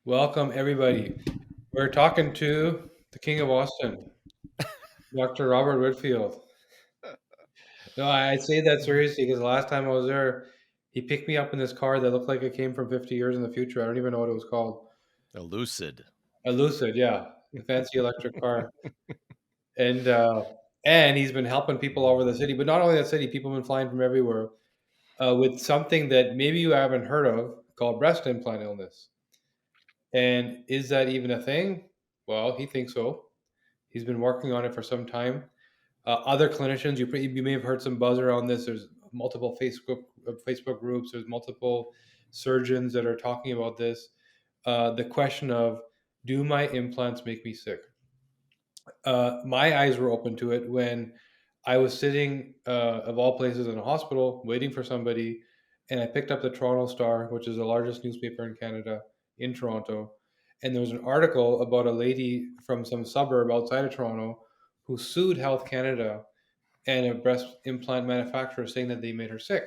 Welcome, everybody. We're talking to the King of Austin, Dr. Robert Whitfield. No, I say that seriously because the last time I was there, he picked me up in this car that looked like it came from 50 years in the future. I don't even know what it was called. A lucid. A Lucid, yeah, a fancy electric car. And uh, and he's been helping people all over the city, but not only that city, people have been flying from everywhere with something that maybe you haven't heard of called breast implant illness. And is that even a thing? Well, he thinks so. He's been working on it for some time. Other clinicians, you may have heard some buzz around this. There's multiple Facebook groups. There's multiple surgeons that are talking about this. The question of, do my implants make me sick? My eyes were open to it when I was sitting, of all places, in a hospital waiting for somebody, and I picked up the Toronto Star, which is the largest newspaper in Canada, in Toronto, and there was an article about a lady from some suburb outside of Toronto who sued Health Canada and a breast implant manufacturer saying that they made her sick.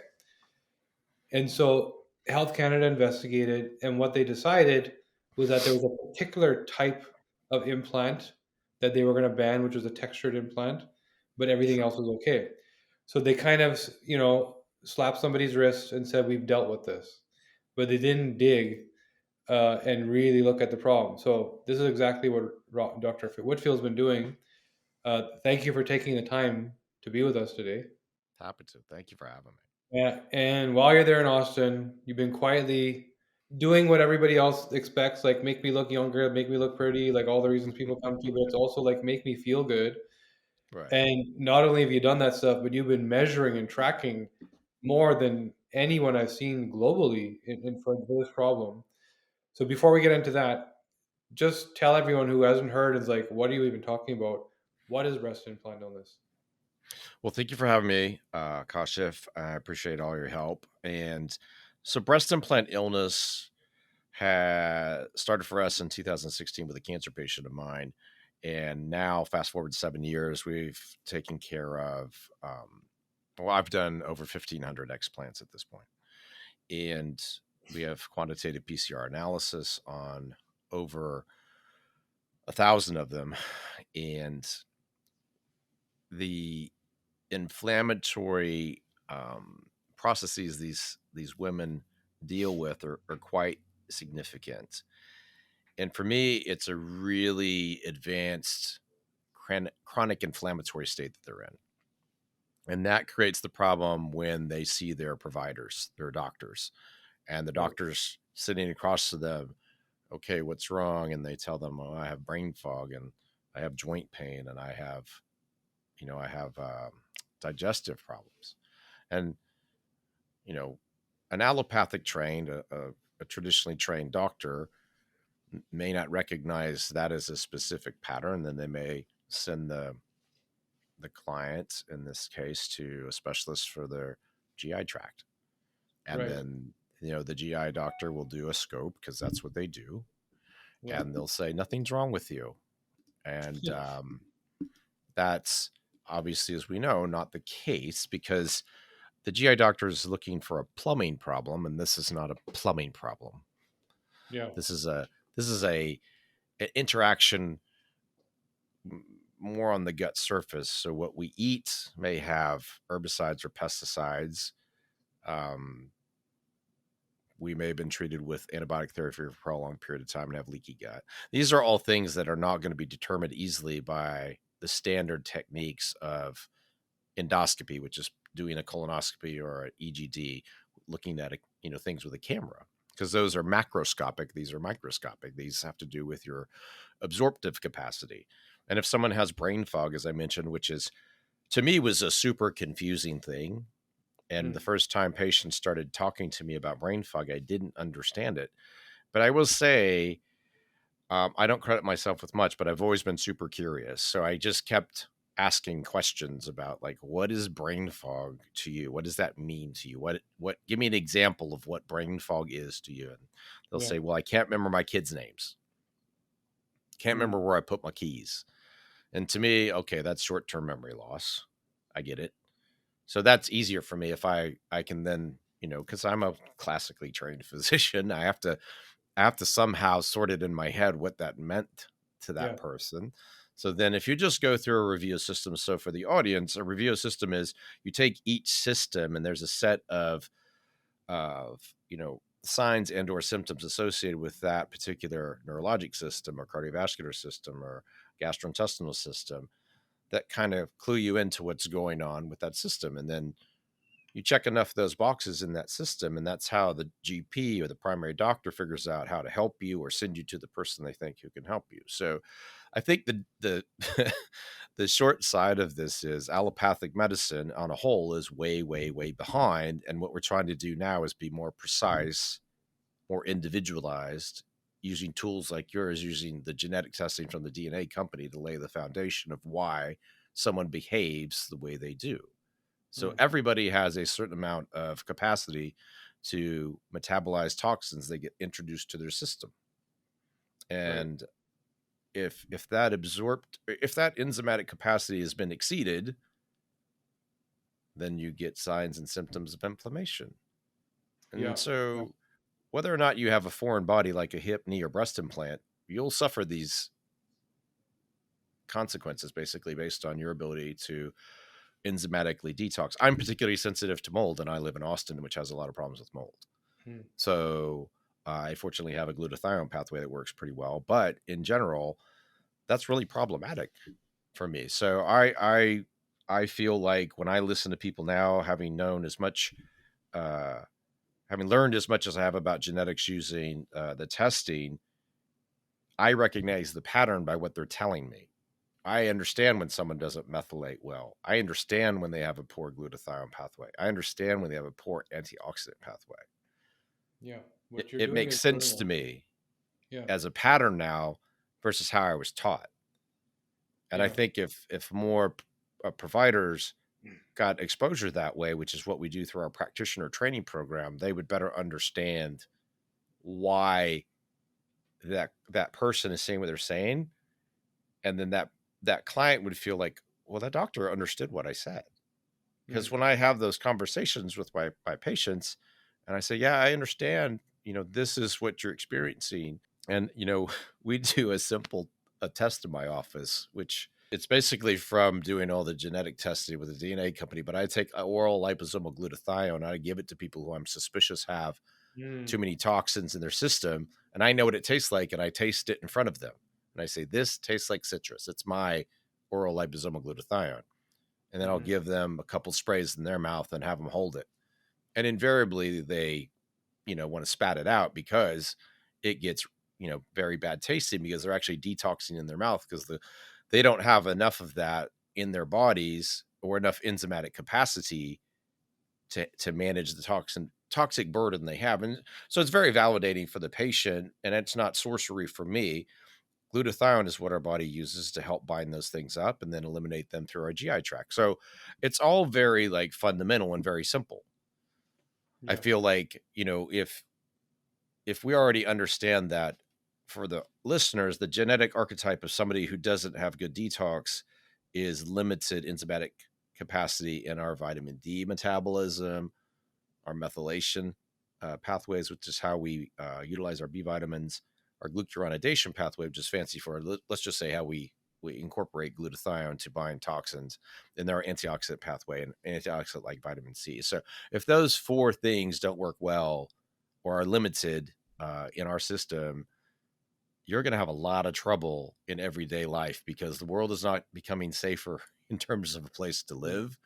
And so Health Canada investigated, and what they decided was that there was a particular type of implant that they were going to ban, which was a textured implant, but everything else was okay. So they kind of, slapped somebody's wrist and said, "We've dealt with this," but they didn't dig and really look at the problem. So this is exactly what Dr. Whitfield's been doing. Thank you for taking the time to be with us today. Happy to. Thank you for having me. Yeah, and while you're there in Austin, you've been quietly doing what everybody else expects, like make me look younger, make me look pretty, like all the reasons people come to you, but it's also like make me feel good. Right. And not only have you done that stuff, but you've been measuring and tracking more than anyone I've seen globally for this problem. So before we get into that, just tell everyone who hasn't heard is like, what are you even talking about? What is breast implant illness? Well, thank you for having me, Kashif. I appreciate all your help. And so, breast implant illness had started for us in 2016 with a cancer patient of mine. And now, fast forward 7 years, we've taken care of, well, I've done over 1,500 explants at this point. And we have quantitative PCR analysis on over 1,000 of them. And the inflammatory processes these women deal with are quite significant. And for me, it's a really advanced chronic inflammatory state that they're in. And that creates the problem when they see their providers, their doctors, and the Right. doctors sitting across to them, okay, what's wrong? And they tell them, oh, I have brain fog and I have joint pain and I have digestive problems. And, you know, an allopathic trained, a traditionally trained doctor may not recognize that as a specific pattern. Then they may send the client, in this case, to a specialist for their GI tract. And Right. then, the GI doctor will do a scope because that's what they do. Yeah. And they'll say, nothing's wrong with you. And that's obviously, as we know, not the case because the GI doctor is looking for a plumbing problem, and this is not a plumbing problem. Yeah. This is a an interaction more on the gut surface. So what we eat may have herbicides or pesticides. Um, we may have been treated with antibiotic therapy for a prolonged period of time and have leaky gut. These are all things that are not going to be determined easily by the standard techniques of endoscopy, which is doing a colonoscopy or an EGD, looking at things with a camera, because those are macroscopic. These are microscopic. These have to do with your absorptive capacity. And if someone has brain fog, as I mentioned, which is to me was a super confusing thing. And the Mm. first time patients started talking to me about brain fog, I didn't understand it. But I will say, I don't credit myself with much, but I've always been super curious. So I just kept asking questions about, like, what is brain fog to you? What does that mean to you? What give me an example of what brain fog is to you? And they'll Yeah. say, well, I can't remember my kids' names. Can't Mm. remember where I put my keys. And to me, okay, that's short-term memory loss. I get it. So that's easier for me if I can then, because I'm a classically trained physician, I have to I have to somehow sort it in my head what that meant to that Yeah. person. So then if you just go through a review system, so for the audience, a review system is you take each system and there's a set of signs and or symptoms associated with that particular neurologic system or cardiovascular system or gastrointestinal system that kind of clue you into what's going on with that system. And then you check enough of those boxes in that system, and that's how the GP or the primary doctor figures out how to help you or send you to the person they think who can help you. So I think the the short side of this is allopathic medicine on a whole is way, way, way behind. And what we're trying to do now is be more precise, more individualized, using tools like yours, using the genetic testing from the DNA company to lay the foundation of why someone behaves the way they do. So Mm. everybody has a certain amount of capacity to metabolize toxins that get introduced to their system. Right. And if that enzymatic capacity has been exceeded, then you get signs and symptoms of inflammation. Yeah. And Yeah. so whether or not you have a foreign body like a hip, knee, or breast implant, you'll suffer these consequences basically based on your ability to enzymatically detox. I'm particularly sensitive to mold, and I live in Austin, which has a lot of problems with mold. Mm. So I fortunately have a glutathione pathway that works pretty well, but in general, that's really problematic for me. So I feel like when I listen to people now, uh, having learned as much as I have about genetics using the testing, I recognize the pattern by what they're telling me. I understand when someone doesn't methylate well. I understand when they have a poor glutathione pathway. I understand when they have a poor antioxidant pathway. Yeah. It, What you're it doing makes is sense to brilliant. me Yeah. as a pattern now versus how I was taught. And I Yeah. think if more providers got exposure that way, which is what we do through our practitioner training program, they would better understand why that person is saying what they're saying, and then that client would feel like, well, that doctor understood what I said. Because Mm. when I have those conversations with my patients, and I say, yeah, I understand, this is what you're experiencing, and we do a test in my office, which it's basically from doing all the genetic testing with the DNA company. But I take oral liposomal glutathione and I give it to people who I'm suspicious have too Mm. many toxins in their system, and I know what it tastes like, and I taste it in front of them, and I say, this tastes like citrus. It's my oral liposomal glutathione. And then I'll Mm-hmm. give them a couple sprays in their mouth and have them hold it. And invariably they, want to spat it out because it gets, very bad tasting because they're actually detoxing in their mouth because they don't have enough of that in their bodies or enough enzymatic capacity to manage the toxic burden they have. And so it's very validating for the patient, and it's not sorcery for me. Glutathione is what our body uses to help bind those things up and then eliminate them through our GI tract. So it's all very like fundamental and very simple. I Yeah. feel like, if we already understand that, for the listeners, the genetic archetype of somebody who doesn't have good detox is limited enzymatic capacity in our vitamin D metabolism, our methylation pathways, which is how we utilize our B vitamins, our glucuronidation pathway, which is fancy for, let's just say, how we incorporate glutathione to bind toxins, in our antioxidant pathway and antioxidant like vitamin C. So if those four things don't work well or are limited in our system, you're going to have a lot of trouble in everyday life because the world is not becoming safer in terms of a place to Mm. live.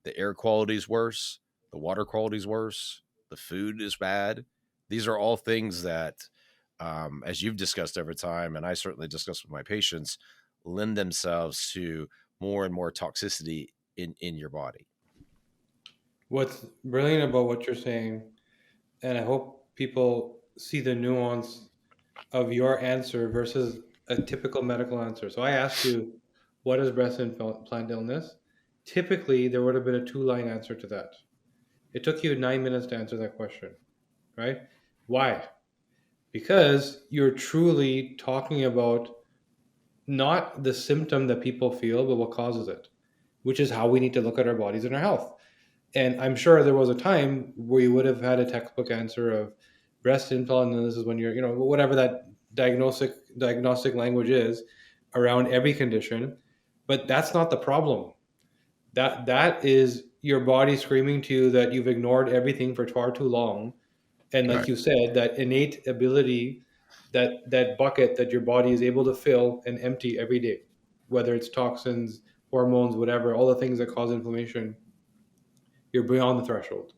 The air quality is worse. The water quality is worse. The food is bad. These are all things that, as you've discussed over time, and I certainly discuss with my patients, lend themselves to more and more toxicity in your body. What's brilliant about what you're saying, and I hope people see the nuance of your answer versus a typical medical answer. So I asked you, what is breast implant illness? Typically, there would have been a two-line answer to that. It took you 9 minutes to answer that question, right? Why? Because you're truly talking about not the symptom that people feel, but what causes it, which is how we need to look at our bodies and our health. And I'm sure there was a time where you would have had a textbook answer of Breast implant illness is when you're, whatever that diagnostic language is around every condition. But that's not the problem. That is your body screaming to you that you've ignored everything for far too long. And like Right. you said, that innate ability, that bucket that your body is able to fill and empty every day, whether it's toxins, hormones, whatever, all the things that cause inflammation, you're beyond the threshold.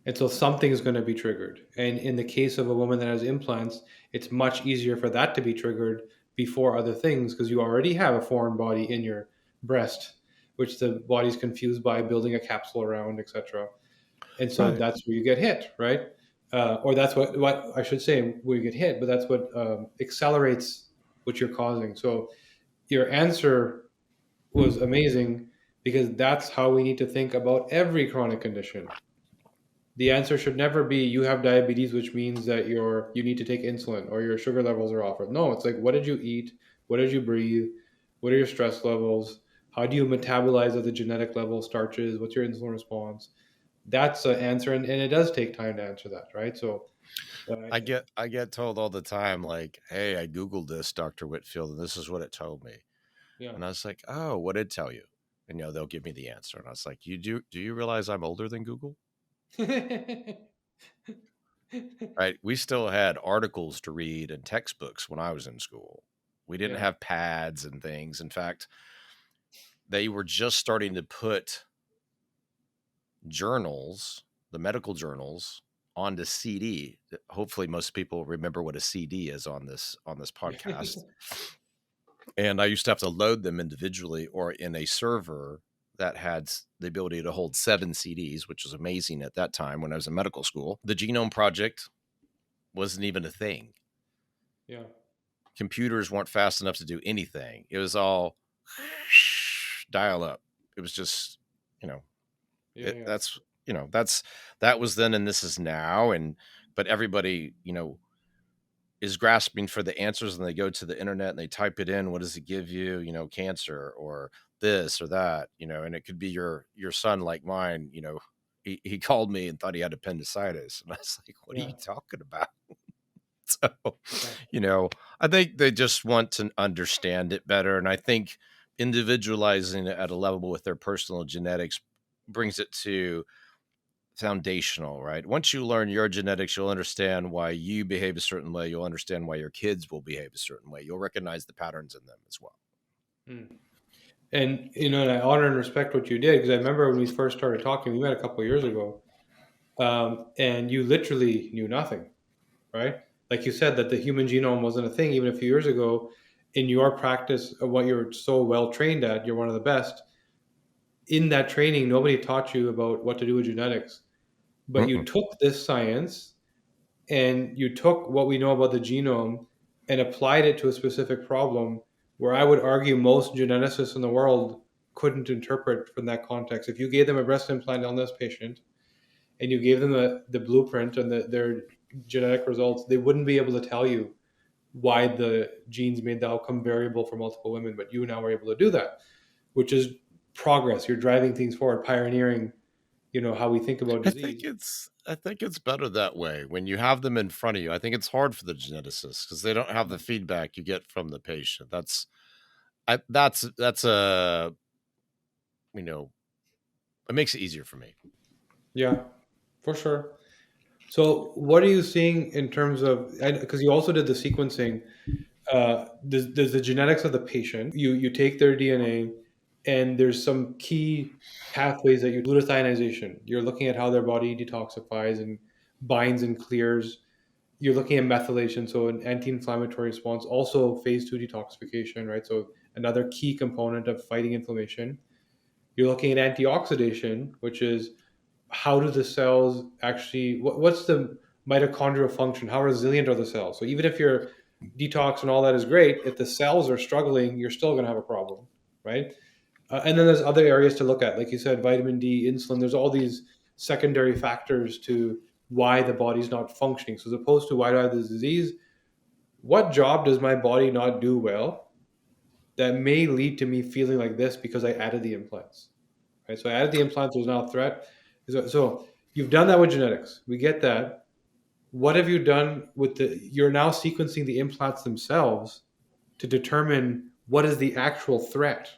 And so something is going to be triggered. And in the case of a woman that has implants, it's much easier for that to be triggered before other things because you already have a foreign body in your breast, which the body's confused by building a capsule around, etc. And so Right. that's where you get hit, right? Or that's what I should say where you get hit, but that's what accelerates what you're causing. So your answer was amazing because that's how we need to think about every chronic condition. The answer should never be you have diabetes, which means that you need to take insulin or your sugar levels are off. No, it's like what did you eat? What did you breathe? What are your stress levels? How do you metabolize at the genetic level starches? What's your insulin response? That's the answer, and it does take time to answer that, right? So, I get told all the time, like, hey, I Googled this, Dr. Whitfield, and this is what it told me. yeah. And I was like, oh, what did it tell you? And they'll give me the answer. And I was like, do you realize I'm older than Google? Right. We still had articles to read and textbooks when I was in school. We didn't Yeah. have pads and things. In fact, they were just starting to put journals, the medical journals, onto CD. Hopefully most people remember what a CD is on this podcast. And I used to have to load them individually or in a server that had the ability to hold 7 CDs, which was amazing at that time when I was in medical school. The Genome Project wasn't even a thing. Yeah. Computers weren't fast enough to do anything. It was all dial up. It was just, you know, Yeah. Yeah. that was then and this is now. But everybody, is grasping for the answers and they go to the internet and they type it in. What does it give you? Cancer or this or that, and it could be your son like mine, he called me and thought he had appendicitis. And I was like, what are Yeah. you talking about? So, Yeah. I think they just want to understand it better. And I think individualizing it at a level with their personal genetics brings it to foundational, right? Once you learn your genetics, you'll understand why you behave a certain way. You'll understand why your kids will behave a certain way. You'll recognize the patterns in them as well. Mm. And and I honor and respect what you did because I remember when we first started talking, we met a couple of years ago, and you literally knew nothing, right? Like you said, that the human genome wasn't a thing even a few years ago. In your practice of what you're so well trained at, you're one of the best. In that training, nobody taught you about what to do with genetics, but you Mm-mm. took this science and you took what we know about the genome and applied it to a specific problem where I would argue most geneticists in the world couldn't interpret from that context. If you gave them a breast implant illness patient and you gave them the blueprint and their genetic results, they wouldn't be able to tell you why the genes made the outcome variable for multiple women. But you now are able to do that, which is progress. You're driving things forward, pioneering, how we think about disease. I think it's better that way when you have them in front of you. I think it's hard for the geneticists because they don't have the feedback you get from the patient. That's a it makes it easier for me. Yeah, for sure. So, what are you seeing in terms of, because you also did the sequencing, there's the genetics of the patient. You take their DNA, and there's some key pathways that you glutathionization. You're looking at how their body detoxifies and binds and clears. You're looking at methylation, so an anti-inflammatory response, also phase 2 detoxification, right? So another key component of fighting inflammation. You're looking at antioxidation, which is how do the cells actually what's the mitochondrial function, how resilient are the cells? So even if your detox and all that is great, if the cells are struggling, you're still going to have a problem, right? And then there's other areas to look at, like you said, vitamin D, insulin. There's all these secondary factors to why the body's not functioning. So as opposed to why do I have this disease, what job does my body not do well that may lead to me feeling like this because I added the implants, right? So I added the implants, there's now a threat. So you've done that with genetics. We get that. what have you done with you're now sequencing the implants themselves to determine what is the actual threat,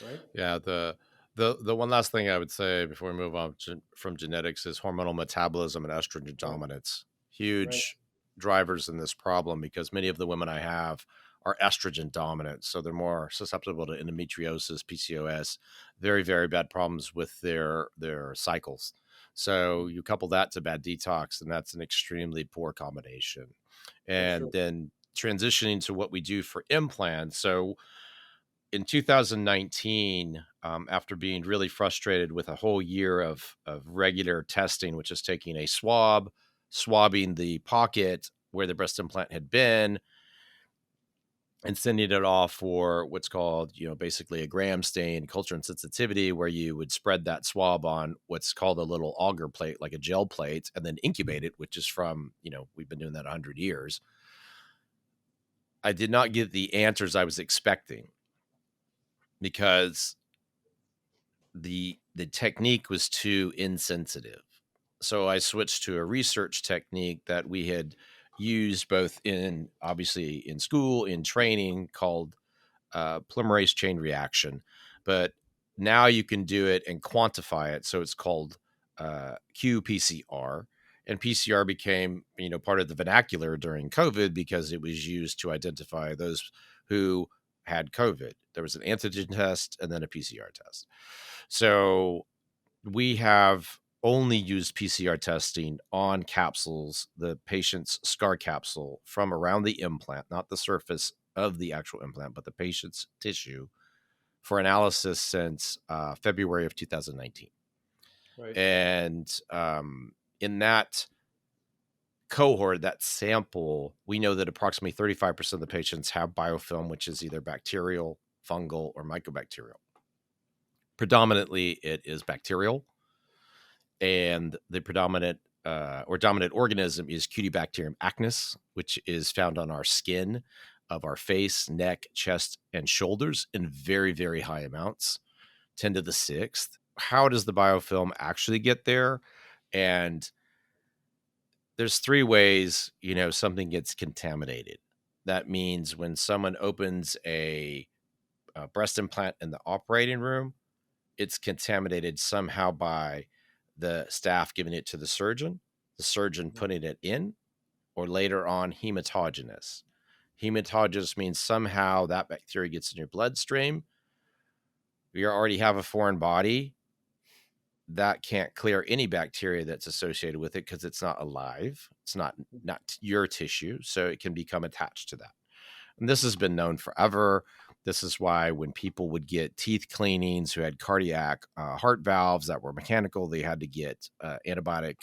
right? Yeah, the one last thing I would say before we move on from genetics is hormonal metabolism and estrogen Right, dominance. right, Huge drivers in this problem because many of the women I have are estrogen dominant, so they're more susceptible to endometriosis, PCOS, very very bad problems with their cycles. So you couple that to bad detox, and that's an extremely poor combination. for sure. And then transitioning to what we do for implants. So in 2019, after being really frustrated with a whole year of regular testing, which is taking a swab, swabbing the pocket where the breast implant had been, and sending it off for what's called, basically a gram stain culture and sensitivity, where you would spread that swab on what's called a little agar plate, like a gel plate, and then incubate it, which is from, we've been doing that 100 years. I did not get the answers I was expecting because the technique was too insensitive. So I switched to a research technique that we had used both in obviously in school, in training, called polymerase chain reaction. But now you can do it and quantify it. So it's called qPCR. And PCR became, part of the vernacular during COVID because it was used to identify those who had COVID. There was an antigen test and then a PCR test. So we have only used PCR testing on capsules, the patient's scar capsule from around the implant, not the surface of the actual implant, but the patient's tissue for analysis since February of 2019. Right, And in that cohort, that sample, we know that approximately 35% of the patients have biofilm, which is either bacterial, fungal, or mycobacterial. Predominantly, it is bacterial, and the predominant or dominant organism is Cutibacterium acnes, which is found on our skin of our face, neck, chest, and shoulders in very, very high amounts, 10 to the sixth. How does the biofilm actually get there? And there's three ways, something gets contaminated. That means when someone opens a breast implant in the operating room, it's contaminated somehow by the staff giving it to the surgeon putting it in, or later on hematogenous. Hematogenous means somehow that bacteria gets in your bloodstream. You already have a foreign body that can't clear any bacteria that's associated with it because it's not alive. It's not your tissue, so it can become attached to that. And this has been known forever. This is why when people would get teeth cleanings who had cardiac heart valves that were mechanical, they had to get antibiotic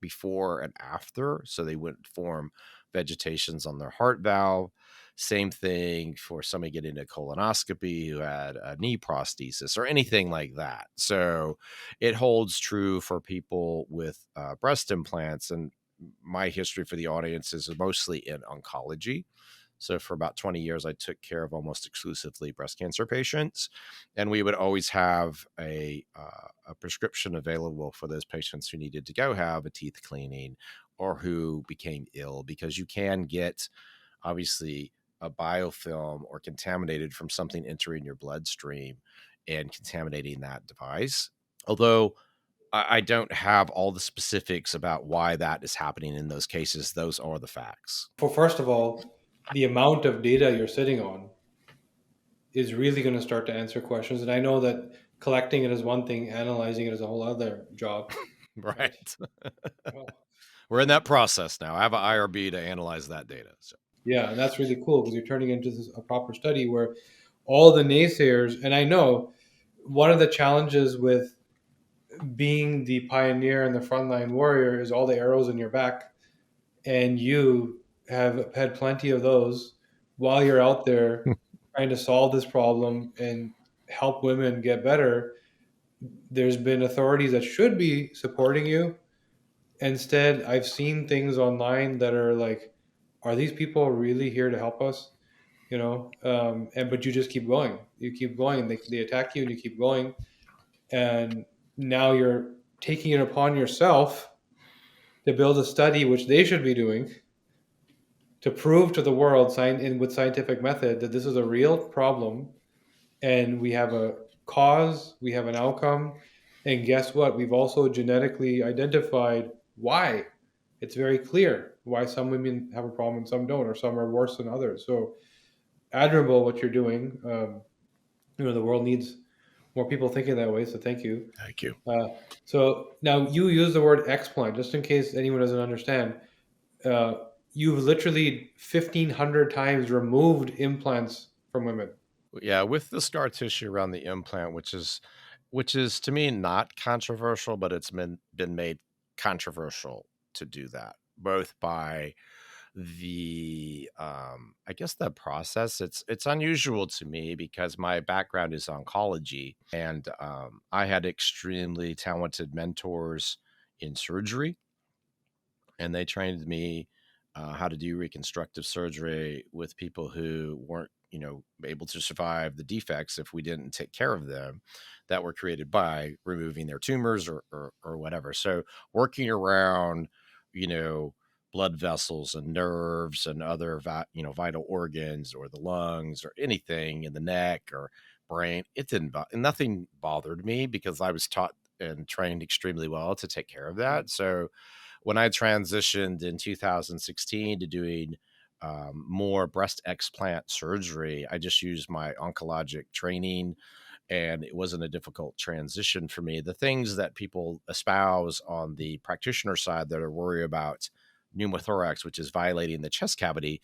before and after so they wouldn't form vegetations on their heart valve. Same thing for somebody getting a colonoscopy who had a knee prosthesis or anything like that. So it holds true for people with breast implants. And my history for the audience is mostly in oncology. So for about 20 years, I took care of almost exclusively breast cancer patients, and we would always have a prescription available for those patients who needed to go have a teeth cleaning or who became ill, because you can get obviously a biofilm or contaminated from something entering your bloodstream and contaminating that device. Although I don't have all the specifics about why that is happening in those cases, those are the facts. for first of all, the amount of data you're sitting on is really going to start to answer questions. And I know that collecting it is one thing, analyzing it is a whole other job, right? Right. Well, We're in that process now. I have an IRB to analyze that data. So. yeah, and that's really cool because you're turning into a proper study where all the naysayers, and I know one of the challenges with being the pioneer and the frontline warrior is all the arrows in your back, and you have had plenty of those while you're out there trying to solve this problem and help women get better. There's been authorities that should be supporting you. Instead, I've seen things online that are like, are these people really here to help us? And but you just keep going. You keep going. They attack you, and you keep going. And now you're taking it upon yourself to build a study, which they should be doing, to prove to the world with scientific method that this is a real problem, and we have a cause, we have an outcome, and guess what? We've also genetically identified why. It's very clear why some women have a problem and some don't, or some are worse than others. So admirable what you're doing. The world needs more people thinking that way. So thank you. Thank you. Uh, so now you use the word explant, just in case anyone doesn't understand. Uh, you've literally 1,500 times removed implants from women. Yeah, with the scar tissue around the implant, which is to me not controversial, but it's been made controversial to do that, both by the I guess the process. It's unusual to me because my background is oncology, and I had extremely talented mentors in surgery, and they trained me how to do reconstructive surgery with people who weren't, able to survive the defects if we didn't take care of them that were created by removing their tumors or whatever. So working around, you know, blood vessels and nerves and other, vital organs or the lungs or anything in the neck or brain, nothing bothered me because I was taught and trained extremely well to take care of that. So when I transitioned in 2016 to doing more breast explant surgery, I just used my oncologic training, and it wasn't a difficult transition for me. The things that people espouse on the practitioner side that are worried about pneumothorax, which is violating the chest cavity,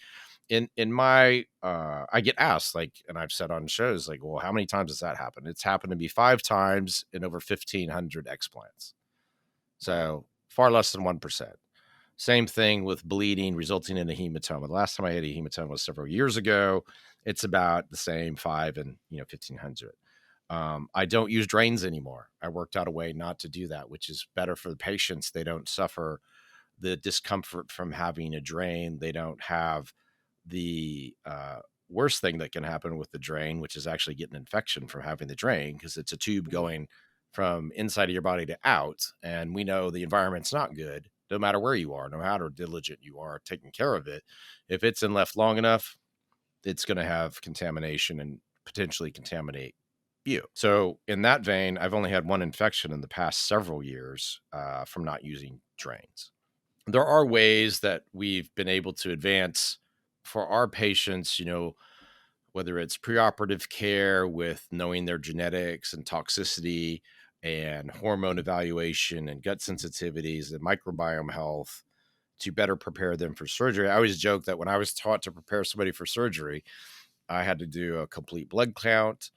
in my I get asked, like, and I've said on shows, like, well, how many times has that happened? It's happened to me 5 times in over 1,500 explants. So far less than 1%. Same thing with bleeding resulting in a hematoma. The last time I had a hematoma was several years ago. It's about the same 5 and 1,500. I don't use drains anymore. I worked out a way not to do that, which is better for the patients. They don't suffer the discomfort from having a drain. They don't have the worst thing that can happen with the drain, which is actually getting an infection from having the drain, because it's a tube going from inside of your body to out. And we know the environment's not good, no matter where you are, no matter diligent you are taking care of it. If it's in left long enough, it's going to have contamination and potentially contaminate you. So in that vein, I've only had one infection in the past several years from not using drains. There are ways that we've been able to advance for our patients, whether it's preoperative care with knowing their genetics and toxicity and hormone evaluation and gut sensitivities and microbiome health to better prepare them for surgery. I always joke that when I was taught to prepare somebody for surgery, I had to do a complete blood count,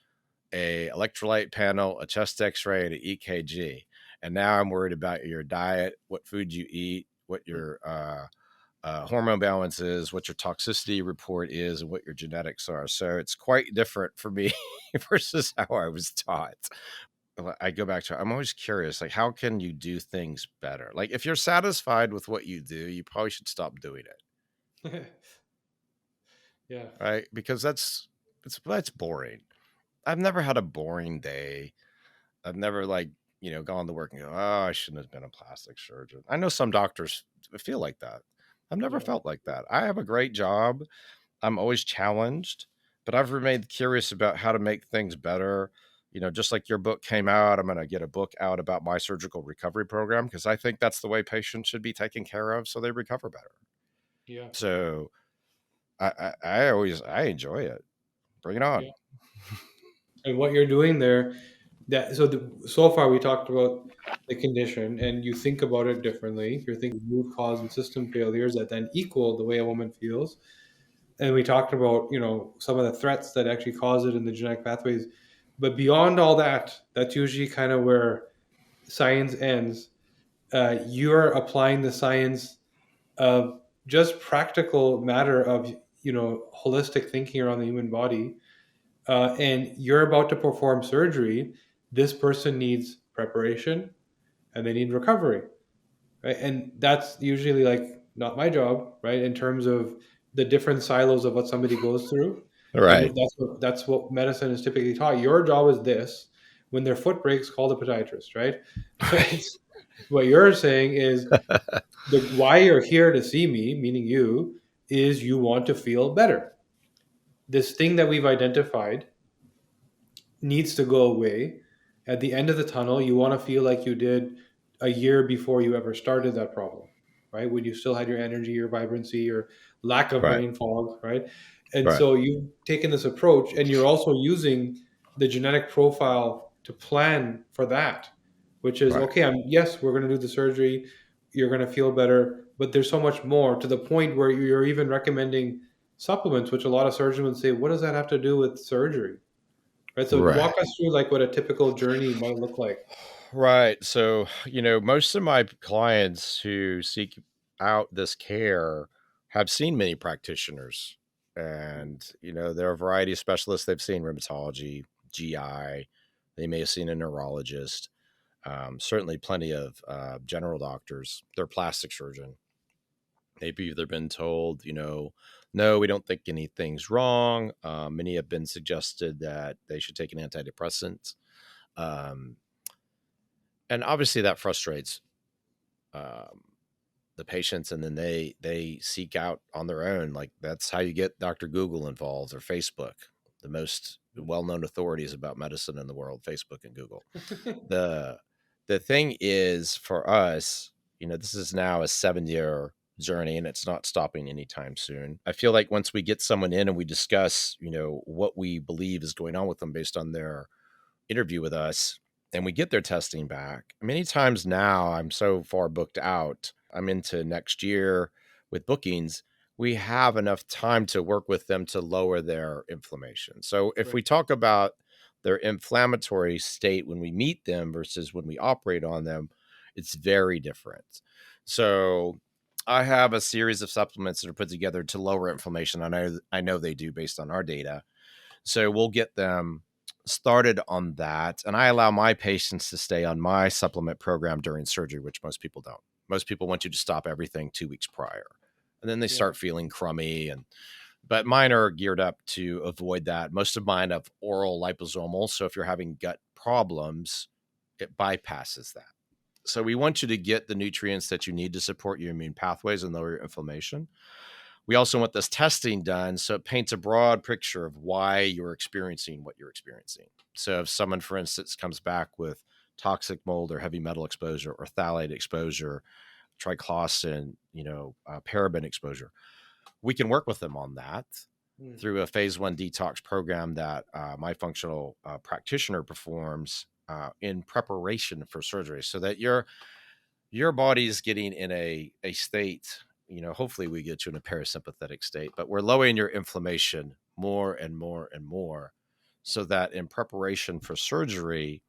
a electrolyte panel, a chest x-ray, and an EKG. And now I'm worried about your diet, what food you eat, what your hormone balance is, what your toxicity report is, and what your genetics are. So it's quite different for me versus how I was taught. I go back to, I'm always curious, like, how can you do things better? Like, if you're satisfied with what you do, you probably should stop doing it. Yeah. Right? Because that's boring. I've never had a boring day. I've never gone to work and go, oh, I shouldn't have been a plastic surgeon. I know some doctors feel like that. I've never Yeah. felt like that. I have a great job. I'm always challenged, but I've remained curious about how to make things better. Just like your book came out, I'm going to get a book out about my surgical recovery program, because I think that's the way patients should be taken care of so they recover better. Yeah. So I enjoy it. Bring it on. Yeah. And what you're doing there, so far we talked about the condition, and you think about it differently. You're thinking root cause and system failures that then equal the way a woman feels. And we talked about, some of the threats that actually cause it in the genetic pathways. But beyond all that, that's usually kind of where science ends. You're applying the science of just practical matter of, holistic thinking around the human body, and you're about to perform surgery. This person needs preparation and they need recovery, right? And that's usually like not my job, right? In terms of the different silos of what somebody goes through. And Right. that's what medicine is typically taught. Your job is this: when their foot breaks, call the podiatrist, right? Right. What you're saying is why you're here to see me, meaning you, is you want to feel better. This thing that we've identified needs to go away. At the end of the tunnel, you want to feel like you did a year before you ever started that problem, right? When you still had your energy, your vibrancy, your lack of Right. brain fog, right? And Right. so you've taken this approach and you're also using the genetic profile to plan for that, which is Right. okay, yes, we're going to do the surgery, you're going to feel better, but there's so much more to the point where you're even recommending supplements, which a lot of surgeons would say, what does that have to do with surgery? Right. So Right. walk us through like what a typical journey might look like. Right. So, most of my clients who seek out this care have seen many practitioners. And, there are a variety of specialists. They've seen rheumatology, GI, they may have seen a neurologist, certainly plenty of general doctors, their plastic surgeon. They've either been told, no, we don't think anything's wrong. Many have been suggested that they should take an antidepressant. Um, and obviously that frustrates um, the patients, and then they seek out on their own. Like, that's how you get Dr. Google involved, or Facebook, the most well-known authorities about medicine in the world, Facebook and Google. the the thing is, for us, this is now a 7-year journey, and it's not stopping anytime soon. I feel like once we get someone in and we discuss what we believe is going on with them based on their interview with us, and we get their testing back. Many times now, I'm so far booked out, I'm into next year with bookings. We have enough time to work with them to lower their inflammation. So if Right. we talk about their inflammatory state when we meet them versus when we operate on them, it's very different. So I have a series of supplements that are put together to lower inflammation. I know they do based on our data. So we'll get them started on that. And I allow my patients to stay on my supplement program during surgery, which most people don't. Most people want you to stop everything 2 weeks prior. And then they Yeah. start feeling crummy. But mine are geared up to avoid that. Most of mine have oral liposomal. So if you're having gut problems, it bypasses that. So we want you to get the nutrients that you need to support your immune pathways and lower your inflammation. We also want this testing done so it paints a broad picture of why you're experiencing what you're experiencing. So if someone, for instance, comes back with toxic mold or heavy metal exposure or phthalate exposure, triclosan, paraben exposure, we can work with them on that Mm. through a phase 1 detox program that my functional practitioner performs in preparation for surgery, so that your body is getting in a state, hopefully we get you in a parasympathetic state, but we're lowering your inflammation more and more and more, so that in preparation for surgery,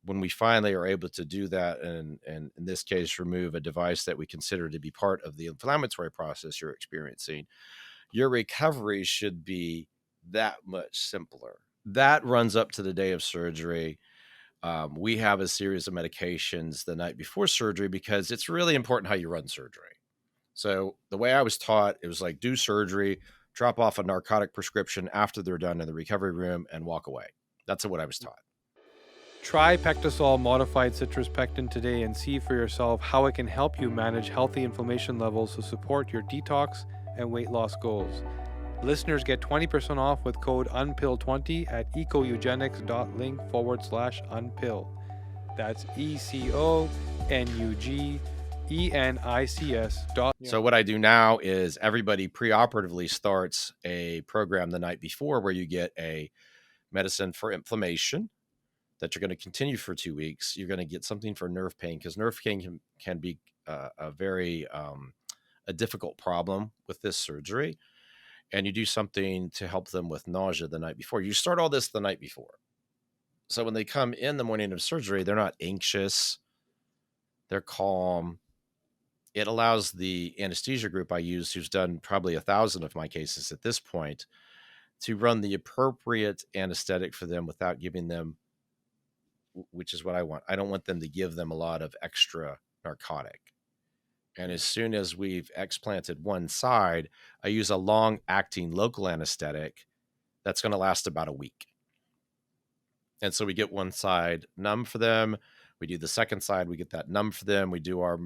when we finally are able to do that, and in this case, remove a device that we consider to be part of the inflammatory process you're experiencing, your recovery should be that much simpler. That runs up to the day of surgery. We have a series of medications the night before surgery because it's really important how you run surgery. So the way I was taught, it was like, do surgery, drop off a narcotic prescription after they're done in the recovery room, and walk away. That's what I was taught. Try Pectosol modified citrus pectin today and see for yourself how it can help you manage healthy inflammation levels to support your detox and weight loss goals. Listeners get 20% off with code UNPILL20 at ecoeugenics.link/unpill. That's ECONUGENICS. So what I do now is everybody preoperatively starts a program the night before where you get a medicine for inflammation that you're going to continue for 2 weeks. You're going to get something for nerve pain, because nerve pain can be a very a difficult problem with this surgery. And you do something to help them with nausea the night before. You start all this the night before. So when they come in the morning of surgery, they're not anxious, they're calm. It allows the anesthesia group I use, who's done probably 1,000 of my cases at this point, to run the appropriate anesthetic for them without giving them, which is what I want. I don't want them to give them a lot of extra narcotic. And as soon as we've explanted one side, I use a long acting local anesthetic that's going to last about a week. And so we get one side numb for them. We do the second side, we get that numb for them. We do our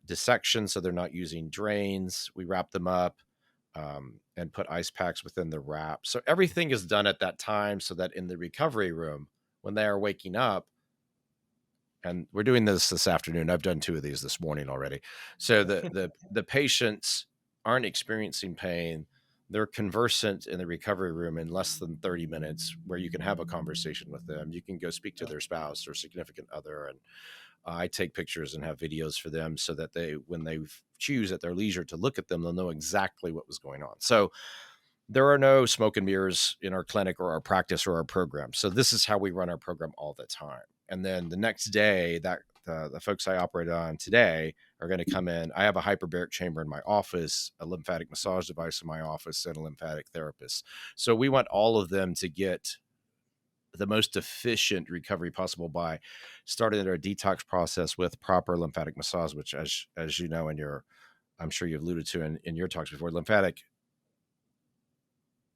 dissection so they're not using drains. We wrap them up and put ice packs within the wrap. So everything is done at that time so that in the recovery room, when they are waking up, and we're doing this afternoon. I've done 2 of these this morning already. So the patients aren't experiencing pain. They're conversant in the recovery room in less than 30 minutes, where you can have a conversation with them. You can go speak to their spouse or significant other. And I take pictures and have videos for them so that when they choose at their leisure to look at them, they'll know exactly what was going on. So there are no smoke and mirrors in our clinic or our practice or our program. So this is how we run our program all the time. And then the next day, that the folks I operate on today are going to come in. I have a hyperbaric chamber in my office, a lymphatic massage device in my office, and a lymphatic therapist. So we want all of them to get the most efficient recovery possible by starting their detox process with proper lymphatic massage, which, as you know, I'm sure you've alluded to in your talks before, lymphatic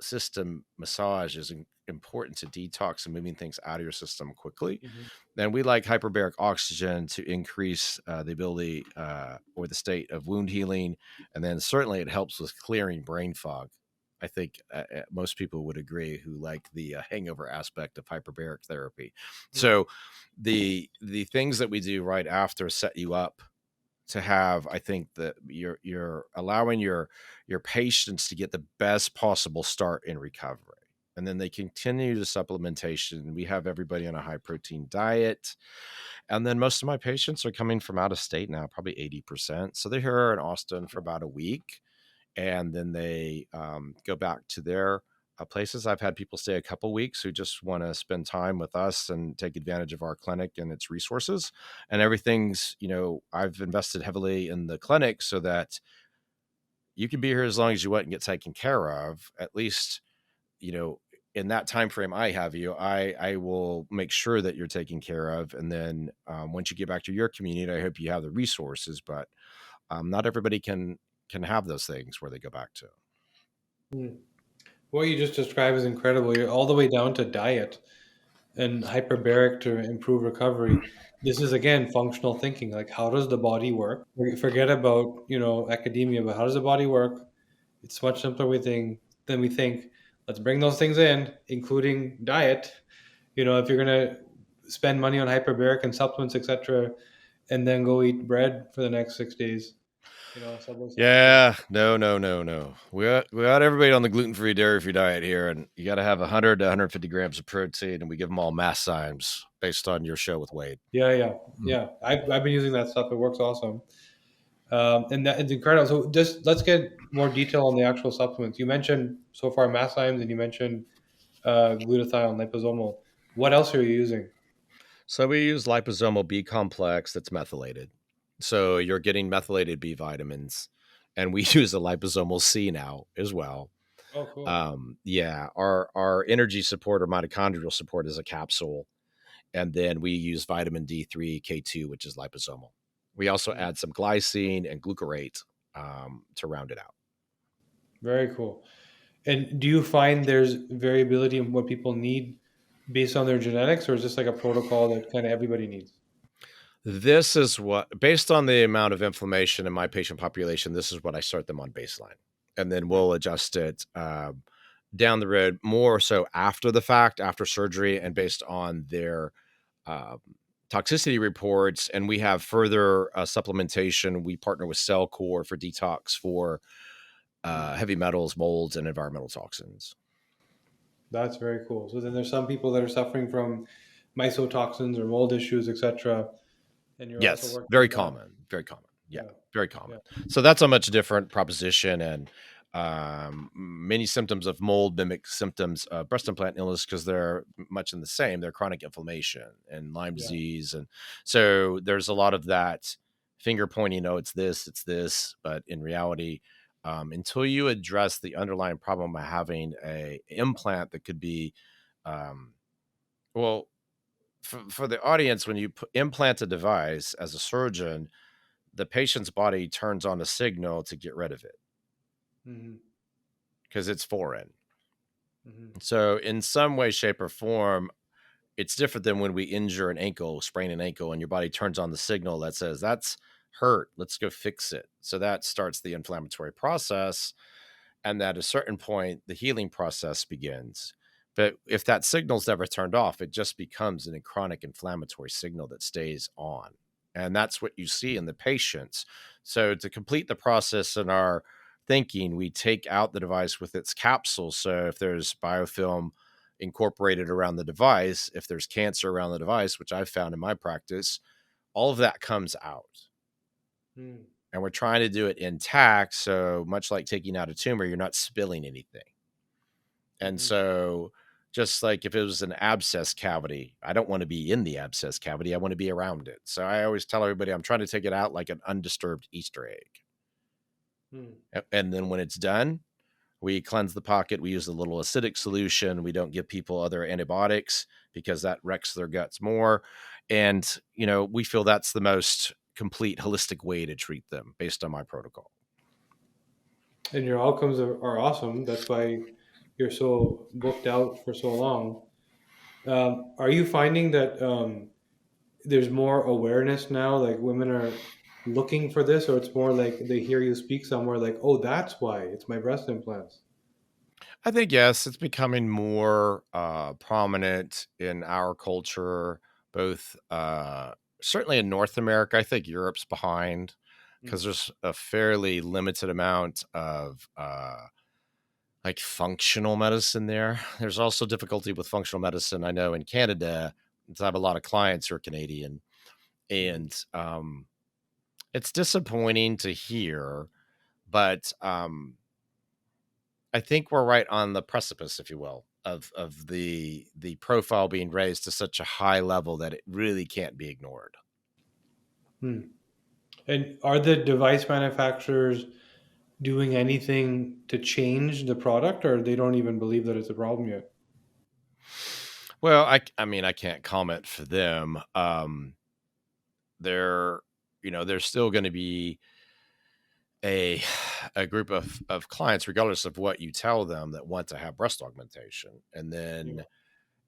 system massage is important to detox and moving things out of your system quickly. Then we like hyperbaric oxygen to increase the ability or the state of wound healing. And then certainly it helps with clearing brain fog. I think most people would agree who like the hangover aspect of hyperbaric therapy. So the things that we do right after set you up to have, I think that you're allowing your patients to get the best possible start in recovery. And then they continue to supplementation. We have everybody on a high protein diet. And then most of my patients are coming from out of state now, probably 80%. So they're here in Austin for about a week. And then they go back to their places. I've had people stay a couple weeks who just want to spend time with us and take advantage of our clinic and its resources. And everything's, I've invested heavily in the clinic so that you can be here as long as you want and get taken care of. At least, in that time frame I have you, I will make sure that you're taken care of. And then once you get back to your community, I hope you have the resources, but not everybody can have those things where they go back to. What you just described is incredible. You're all the way down to diet and hyperbaric to improve recovery. This is again functional thinking. Like, how does the body work? Forget about academia, but how does the body work? It's much simpler than we think. Let's bring those things in, including diet. If you're gonna spend money on hyperbaric and supplements, etc., and then go eat bread for the next 6 days. Yeah, no. We got everybody on the gluten-free, dairy-free diet here, and you got to have 100 to 150 grams of protein, and we give them all masszymes based on your show with Wade. Yeah. I've been using that stuff. It works awesome. And it's incredible. So just let's get more detail on the actual supplements. You mentioned so far masszymes, and you mentioned glutathione, liposomal. What else are you using? So we use liposomal B complex that's methylated. So you're getting methylated B vitamins, and we use a liposomal C now as well. Oh, cool. Yeah, our energy support or mitochondrial support is a capsule, and then we use vitamin D3, K2, which is liposomal. We also add some glycine and glucarate to round it out. Very cool. And do you find there's variability in what people need based on their genetics, or is this like a protocol that kind of everybody needs? This is what, based on the amount of inflammation in my patient population, this is what I start them on baseline. And then we'll adjust it down the road, more so after the fact, after surgery, and based on their toxicity reports. And we have further supplementation. We partner with Cellcore for detox for heavy metals, molds, and environmental toxins. That's very cool. So then there's some people that are suffering from mycotoxins or mold issues, etc. And you're yes, also working very common. Yeah, very common. Yeah. So that's a much different proposition, and many symptoms of mold mimic symptoms of breast implant illness because they're much in the same. They're chronic inflammation and Lyme disease, and so there's a lot of that finger pointing. Oh, it's this, but in reality, until you address the underlying problem of having a implant that could be, for the audience, when you implant a device as a surgeon, the patient's body turns on a signal to get rid of it because it's foreign. So in some way, shape, or form, It's different than when we injure an ankle, sprain an ankle, and your body turns on the signal that says, that's hurt, let's go fix it. So that starts the inflammatory process. And at a certain point, the healing process begins. But if that signal's never turned off, it just becomes a chronic inflammatory signal that stays on. And that's what you see in the patients. So to complete the process in our thinking, we take out the device with its capsule. So if there's biofilm incorporated around the device, if there's cancer around the device, which I've found in my practice, all of that comes out. Hmm. And we're trying to do it intact. So much like taking out a tumor, you're not spilling anything. And so just like if it was an abscess cavity, I don't want to be in the abscess cavity. I want to be around it. So I always tell everybody I'm trying to take it out like an undisturbed Easter egg. And then when it's done, we cleanse the pocket. We use a little acidic solution. We don't give people other antibiotics because that wrecks their guts more. And, we feel that's the most complete holistic way to treat them based on my protocol. And your outcomes are awesome. That's why you're so booked out for so long. Are you finding that there's more awareness now? Like women are looking for this, or it's more like they hear you speak somewhere, like, "Oh, that's why it's my breast implants." I think, yes, it's becoming more prominent in our culture, both certainly in North America. I think Europe's behind because there's a fairly limited amount of like functional medicine there. There's also difficulty with functional medicine. I know in Canada, I have a lot of clients who are Canadian, and it's disappointing to hear, but I think we're right on the precipice, if you will, of the profile being raised to such a high level that it really can't be ignored. And are the device manufacturers doing anything to change the product, or they don't even believe that it's a problem yet? Well, I mean, I can't comment for them. They're there's still going to be a group of clients, regardless of what you tell them, that want to have breast augmentation. And then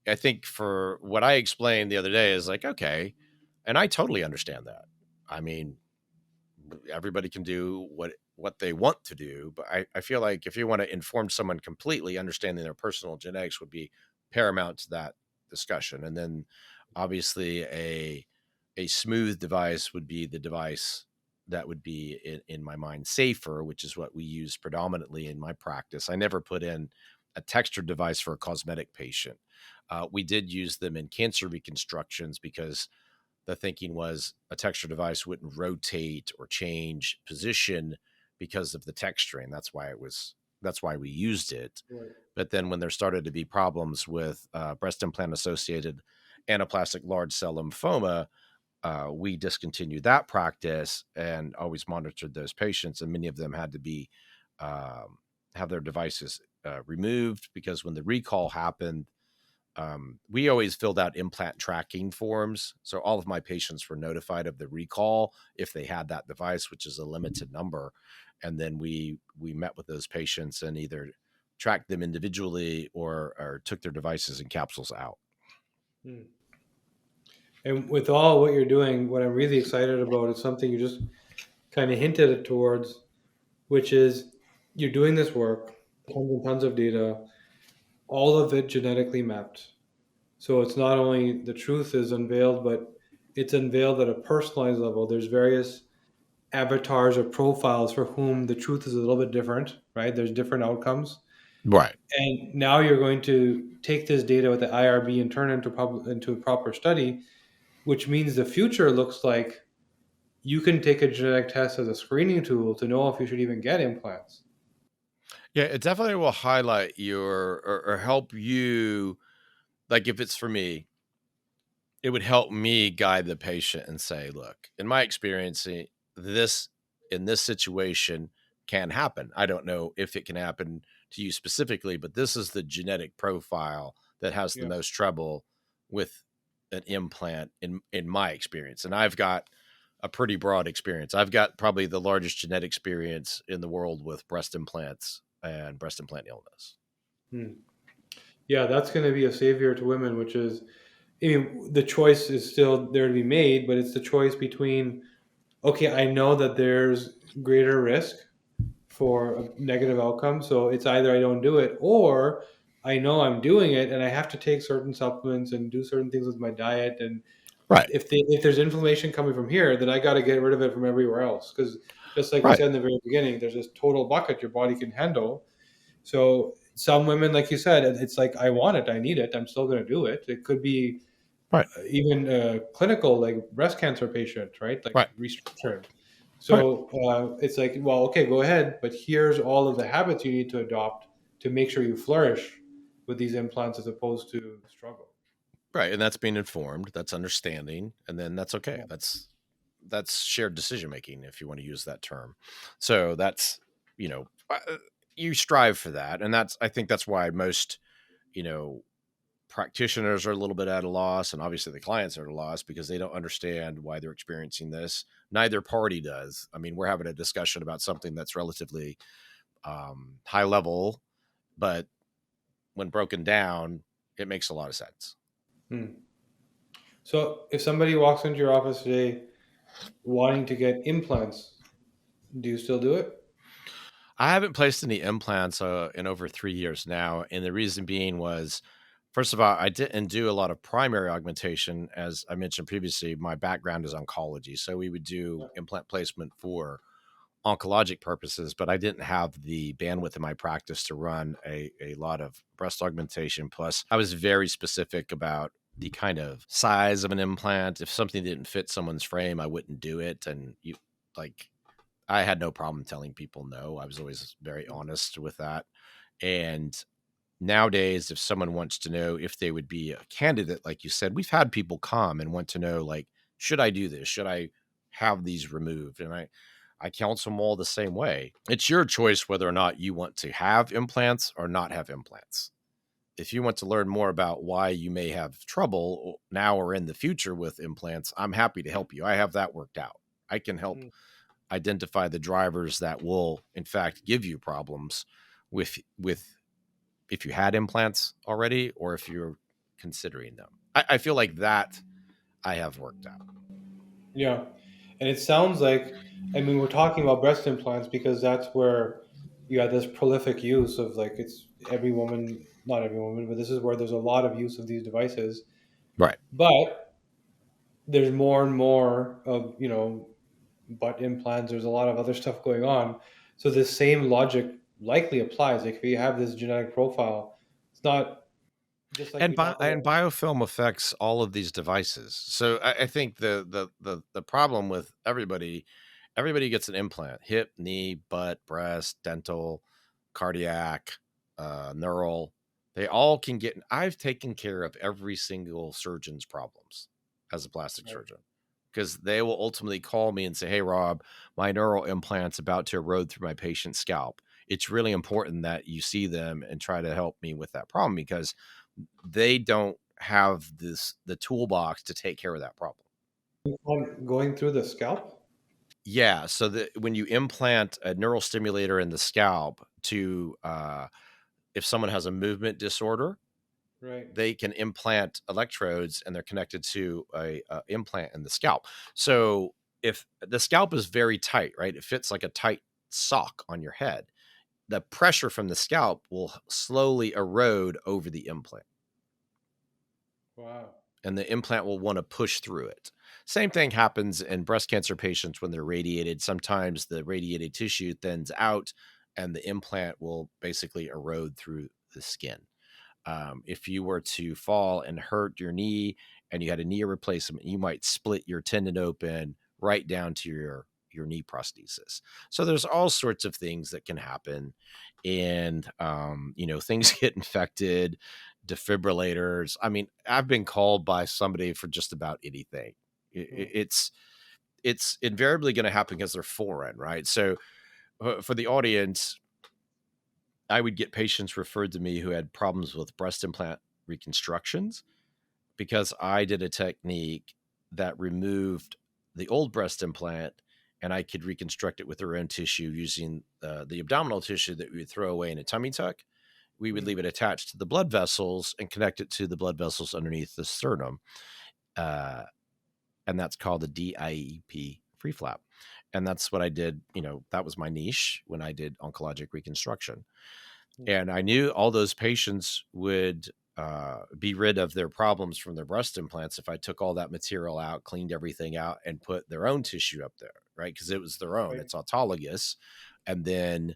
I think for what I explained the other day is like, okay, and I totally understand that. I mean, everybody can do what they want to do, but I feel like if you want to inform someone completely, understanding their personal genetics would be paramount to that discussion. And then obviously a smooth device would be the device that would be in my mind safer, which is what we use predominantly in my practice. I never put in a textured device for a cosmetic patient. We did use them in cancer reconstructions because the thinking was a texture device wouldn't rotate or change position because of the texturing. That's why we used it. Right. But then when there started to be problems with breast implant associated anaplastic large cell lymphoma, we discontinued that practice and always monitored those patients. And many of them had to be have their devices removed because when the recall happened, we always filled out implant tracking forms. So all of my patients were notified of the recall if they had that device, which is a limited number. And then we met with those patients and either tracked them individually or took their devices and capsules out. And with all what you're doing, what I'm really excited about is something you just kind of hinted it towards, which is you're doing this work, tons and tons of data, all of it genetically mapped. So it's not only the truth is unveiled, but it's unveiled at a personalized level. There's various avatars or profiles for whom the truth is a little bit different, right? There's different outcomes. Right. And now you're going to take this data with the IRB and turn it into a proper study, which means the future looks like you can take a genetic test as a screening tool to know if you should even get implants. Yeah, it definitely will highlight your or help you. Like if it's for me, it would help me guide the patient and say, look, in my experience, this in this situation can happen. I don't know if it can happen to you specifically, but this is the genetic profile that has the Yeah. most trouble with an implant in my experience. And I've got a pretty broad experience. I've got probably the largest genetic experience in the world with breast implants and breast implant illness. Yeah, that's going to be a savior to women, which is I mean, the choice is still there to be made, but it's the choice between, okay, I know that there's greater risk for a negative outcome, so it's either I don't do it, or I know I'm doing it and I have to take certain supplements and do certain things with my diet. And Right. if there's inflammation coming from here, then I got to get rid of it from everywhere else. Because just like we Right. said in the very beginning, there's this total bucket your body can handle. So some women, like you said, it's like, I want it, I need it, I'm still going to do it. It could be Right. even clinical, like breast cancer patient, right? Like Right. restructuring. Right. So it's like, well, okay, go ahead, but here's all of the habits you need to adopt to make sure you flourish with these implants as opposed to struggle. Right. And that's being informed, that's understanding, and then that's okay. Yeah. That's shared decision making, if you want to use that term. So that's, you strive for that. And I think that's why most, practitioners are a little bit at a loss, and obviously the clients are at a loss because they don't understand why they're experiencing this. Neither party does. I mean, we're having a discussion about something that's relatively high level, but when broken down, it makes a lot of sense. So if somebody walks into your office today wanting to get implants, do you still do it? I haven't placed any implants in over 3 years now. And the reason being was, first of all, I didn't do a lot of primary augmentation. As I mentioned previously, my background is oncology. So we would do implant placement for oncologic purposes, but I didn't have the bandwidth in my practice to run a lot of breast augmentation. Plus, I was very specific about the kind of size of an implant. If something didn't fit someone's frame, I wouldn't do it. And I had no problem telling people no. I was always very honest with that. And nowadays, if someone wants to know if they would be a candidate, like you said, we've had people come and want to know, like, should I do this? Should I have these removed? And I counsel them all the same way. It's your choice whether or not you want to have implants or not have implants. If you want to learn more about why you may have trouble now or in the future with implants, I'm happy to help you. I have that worked out. I can help identify the drivers that will, in fact, give you problems with if you had implants already or if you're considering them. I feel like that I have worked out. Yeah. And it sounds like, I mean, we're talking about breast implants because that's where you got this prolific use of, like, it's every woman, not every woman, but this is where there's a lot of use of these devices. Right. But there's more and more of, butt implants. There's a lot of other stuff going on. So the same logic likely applies. Like if you have this genetic profile, it's not just like And we talk and about. biofilm affects all of these devices. So I think the problem with everybody gets an implant: hip, knee, butt, breast, dental, cardiac, neural. They all can get. I've taken care of every single surgeon's problems as a plastic Right. surgeon, because they will ultimately call me and say, "Hey, Rob, my neural implant's about to erode through my patient's scalp. It's really important that you see them and try to help me with that problem because they don't have the toolbox to take care of that problem." Going through the scalp? Yeah, so when you implant a neural stimulator in the scalp to if someone has a movement disorder, Right. they can implant electrodes and they're connected to a implant in the scalp. So if the scalp is very tight, right, it fits like a tight sock on your head. The pressure from the scalp will slowly erode over the implant, Wow. and the implant will want to push through it. Same thing happens in breast cancer patients when they're radiated. Sometimes the radiated tissue thins out and the implant will basically erode through the skin. If you were to fall and hurt your knee and you had a knee replacement, you might split your tendon open right down to your knee prosthesis. So there's all sorts of things that can happen, and things get infected. Defibrillators. I mean, I've been called by somebody for just about anything. It's invariably going to happen because they're foreign, right? So for the audience, I would get patients referred to me who had problems with breast implant reconstructions because I did a technique that removed the old breast implant and I could reconstruct it with their own tissue using the abdominal tissue that we would throw away in a tummy tuck. we would leave it attached to the blood vessels and connect it to the blood vessels underneath the sternum. And that's called the DIEP free flap. And that's what I did. That was my niche when I did oncologic reconstruction. And I knew all those patients would be rid of their problems from their breast implants if I took all that material out, cleaned everything out, and put their own tissue up there, right? Because it was their own. Right. It's autologous. And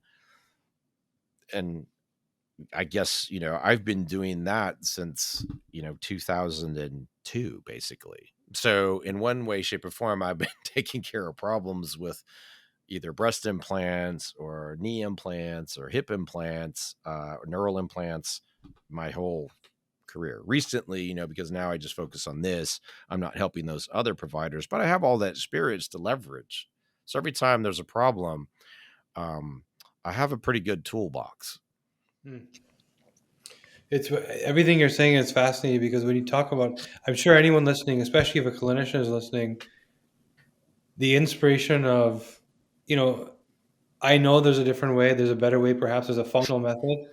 I guess, I've been doing that since, 2002, basically. So in one way, shape, or form, I've been taking care of problems with either breast implants or knee implants or hip implants, or neural implants my whole career. Recently, because now I just focus on this, I'm not helping those other providers, but I have all that experience to leverage. So every time there's a problem, I have a pretty good toolbox. It's everything you're saying is fascinating, because when you talk about, I'm sure anyone listening, especially if a clinician is listening, the inspiration of, I know there's a different way, there's a better way, perhaps there's a functional method,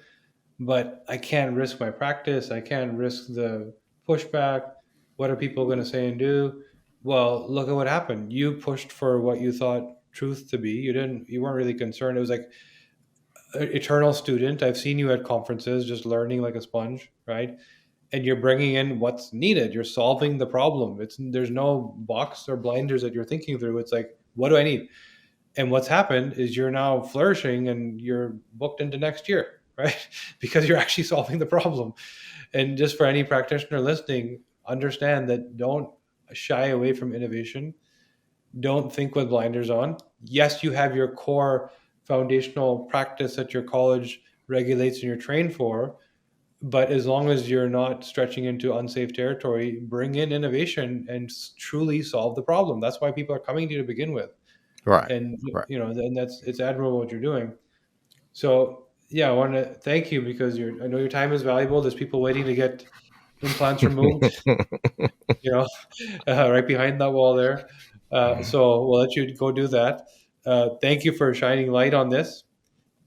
but I can't risk my practice. I can't risk the pushback. What are people going to say and do? Well, look at what happened. You pushed for what you thought truth to be. You weren't really concerned. It was like eternal student. I've seen you at conferences just learning like a sponge, right? And you're bringing in what's needed. You're solving the problem. There's no box or blinders that you're thinking through. It's like, what do I need? And what's happened is you're now flourishing and you're booked into next year, right? Because you're actually solving the problem. And just for any practitioner listening, understand that don't shy away from innovation. Don't think with blinders on. Yes, you have your core foundational practice that your college regulates and you're trained for, but as long as you're not stretching into unsafe territory, bring in innovation and truly solve the problem. That's why people are coming to you to begin with. Right. And, right. And it's admirable what you're doing. So yeah, I want to thank you, because I know your time is valuable. There's people waiting to get implants removed, right behind that wall there. So we'll let you go do that. Thank you for shining light on this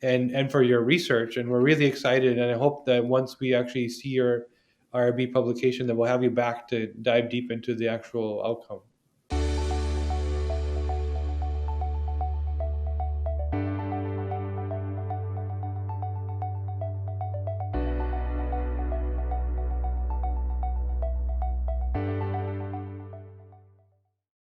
and for your research. And we're really excited. And I hope that once we actually see your IRB publication, that we'll have you back to dive deep into the actual outcome.